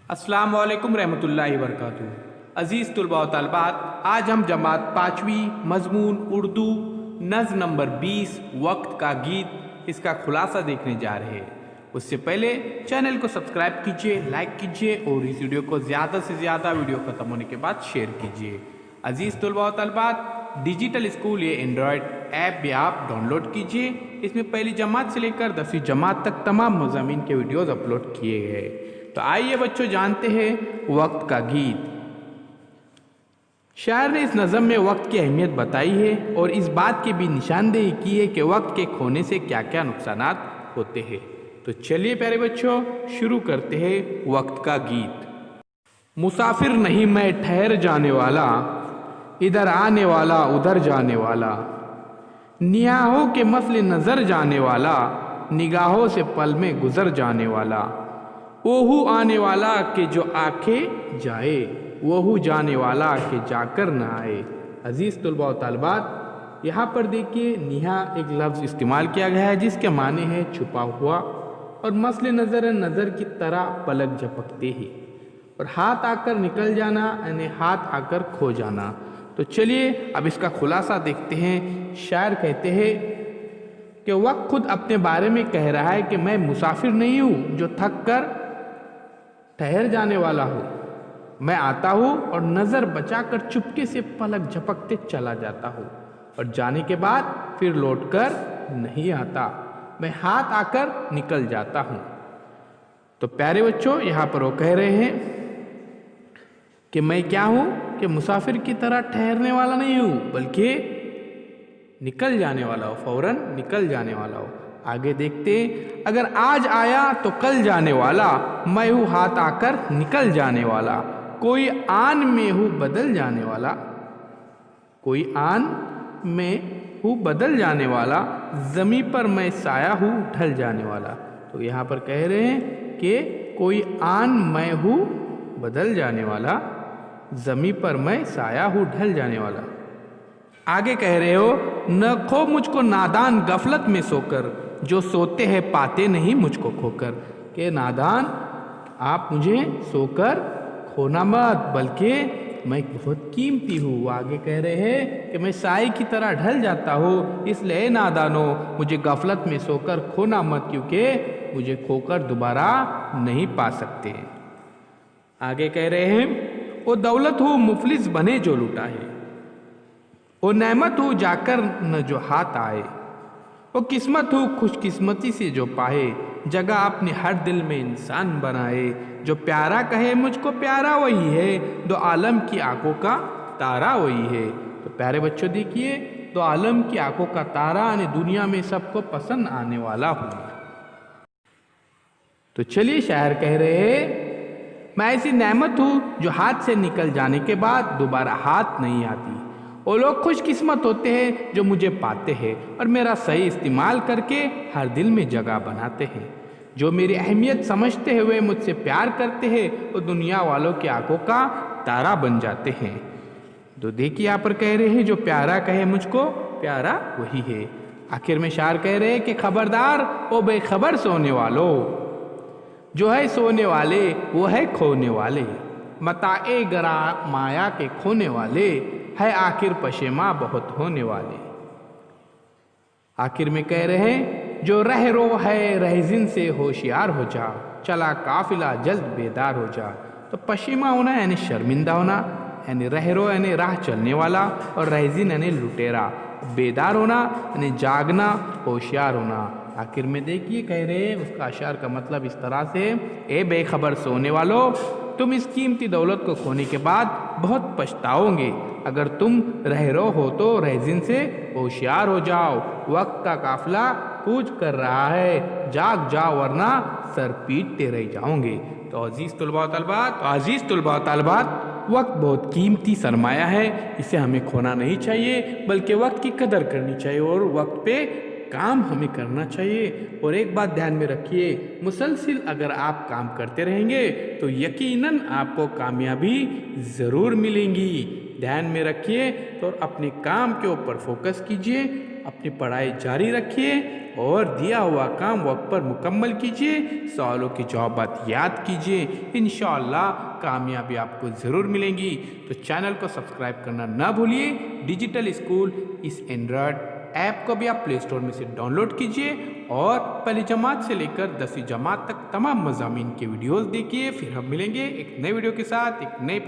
अस्सलाम वालेकुम रहमतुल्लाहि वबरकातुहू। अज़ीज़ तुलबा व तालिबात, आज हम जमात पाँचवीं मज़मून उर्दू नज़्म नंबर 20 वक्त का गीत इसका खुलासा देखने जा रहे हैं। उससे पहले चैनल को सब्सक्राइब कीजिए, लाइक कीजिए और इस वीडियो को ज़्यादा से ज़्यादा वीडियो ख़त्म होने के बाद शेयर कीजिए। अज़ीज़ तुलबा व तालिबात, डिजिटल स्कूल ये एंड्रॉयड ऐप भी आप डाउनलोड कीजिए। इसमें पहली जमात से लेकर 10वीं जमात तक तमाम मज़ामीन के वीडियोज़ अपलोड किए गए। तो आइए बच्चों जानते हैं वक्त का गीत। शायर ने इस नज़म में वक्त की अहमियत बताई है और इस बात की भी निशानदेही की है कि वक्त के खोने से क्या क्या नुकसानात होते हैं। तो चलिए प्यारे बच्चों शुरू करते हैं वक्त का गीत। मुसाफिर नहीं मैं ठहर जाने वाला, इधर आने वाला उधर जाने वाला, निगाहों के मसले नज़र जाने वाला, निगाहों से पल में गुजर जाने वाला, ओहू आने वाला के जो आके जाए, वहू जाने वाला के जाकर न आए। अजीज़ तुलबा व तालिबात, यहाँ पर देखिए निहा एक लफ्ज़ इस्तेमाल किया गया है जिसके माने है छुपा हुआ, और मसले नज़र की तरह पलक झपकते ही, और हाथ आकर निकल जाना यानी हाथ आकर खो जाना। तो चलिए अब इसका खुलासा देखते हैं। शायर कहते हैं कि वक्त खुद अपने बारे में कह रहा है कि मैं मुसाफिर नहीं हूँ जो थक कर ठहर जाने वाला हूँ। मैं आता हूँ और नज़र बचाकर चुपके से पलक झपकते चला जाता हूँ, और जाने के बाद फिर लौटकर नहीं आता। मैं हाथ आकर निकल जाता हूँ। तो प्यारे बच्चों, यहाँ पर वो कह रहे हैं कि मैं क्या हूँ कि मुसाफिर की तरह ठहरने वाला नहीं हूँ, बल्कि निकल जाने वाला हो, फौरन निकल जाने वाला हो। आगे देखते, अगर आज आया तो कल जाने वाला, मैं हूँ हाथ आकर निकल जाने वाला, कोई आन में हूँ बदल जाने वाला, कोई आन में हूँ बदल जाने वाला, ज़मी पर मैं साया हूँ ढल जाने वाला। तो यहाँ पर कह रहे हैं कि कोई आन मैं हूँ बदल जाने वाला, ज़मी पर मैं साया हूँ ढल जाने वाला। आगे कह रहे हो, न खो मुझको नादान गफलत में सोकर, जो सोते हैं पाते नहीं मुझको खोकर। के नादान, आप मुझे सोकर खोना मत, बल्कि मैं बहुत कीमती हूँ। आगे कह रहे हैं कि मैं साए की तरह ढल जाता हूँ, इसलिए नादानो मुझे गफलत में सोकर खोना मत, क्योंकि मुझे खोकर दोबारा नहीं पा सकते। आगे कह रहे हैं, वो दौलत हो मुफलिस बने जो लुटा है, वो नेमत हो जाकर न जो हाथ आए, वो किस्मत हो खुशकिस्मती से जो पाए, जगह अपने हर दिल में इंसान बनाए। जो प्यारा कहे मुझको प्यारा वही है, दो आलम की आंखों का तारा वही है। तो प्यारे बच्चों देखिए, दो आलम की आंखों का तारा यानी दुनिया में सबको पसंद आने वाला हूँ। तो चलिए शायर कह रहे हैं, मैं ऐसी नेमत हूँ जो हाथ से निकल जाने के बाद दोबारा हाथ नहीं आती। वो लोग खुशकिस्मत होते हैं जो मुझे पाते हैं और मेरा सही इस्तेमाल करके हर दिल में जगह बनाते हैं। जो मेरी अहमियत समझते हुए मुझसे प्यार करते हैं, वो दुनिया वालों की आंखों का तारा बन जाते हैं। तो देखिए यहाँ पर कह रहे हैं, जो प्यारा कहे मुझको प्यारा वही है। आखिर में शायर कह रहे हैं कि खबरदार वो बेखबर सोने वालों, जो है सोने वाले वो है खोने वाले, मताए गरा माया के खोने वाले, है आखिर पशेमा बहुत होने वाले। आखिर में कह रहे हैं, जो रह रो है रहजिन से होशियार हो जा, चला काफिला जल्द बेदार हो जा। तो पशेमा होना यानी शर्मिंदा होना, यानी रह रो यानी राह चलने वाला, और रहजिन यानी लुटेरा। बेदार होना यानी जागना, होशियार होना। आखिर में देखिए कह रहे हैं, उसका अशार का मतलब इस तरह से, ए बेखबर सोने वालों, तुम इस कीमती दौलत को खोने के बाद बहुत पछताओगे। अगर तुम रह रो हो तो रहजिन से होशियार हो जाओ, वक्त का काफिला कूच कर रहा है, जाग जाओ वरना सर पीटते रह जाओगे। तो अजीज़ तुलबा व तालिबात, वक्त बहुत कीमती सरमाया है, इसे हमें खोना नहीं चाहिए, बल्कि वक्त की कदर करनी चाहिए और वक्त पे काम हमें करना चाहिए। और एक बात ध्यान में रखिए, मुसलसिल अगर आप काम करते रहेंगे तो यकीनन आपको कामयाबी ज़रूर मिलेंगी। ध्यान में रखिए, तो अपने काम के ऊपर फोकस कीजिए, अपनी पढ़ाई जारी रखिए और दिया हुआ काम वक्त पर मुकम्मल कीजिए, सवालों की जवाबात याद कीजिए। इंशाअल्लाह कामयाबी आपको ज़रूर मिलेंगी। तो चैनल को सब्सक्राइब करना ना भूलिए। डिजिटल स्कूल इस एंड्रॉयड ऐप को भी आप प्ले स्टोर में से डाउनलोड कीजिए और पहली जमात से लेकर 10वीं जमात तक तमाम मज़ामीन के वीडियोज़ देखिए। फिर हम मिलेंगे एक नए वीडियो के साथ, एक नए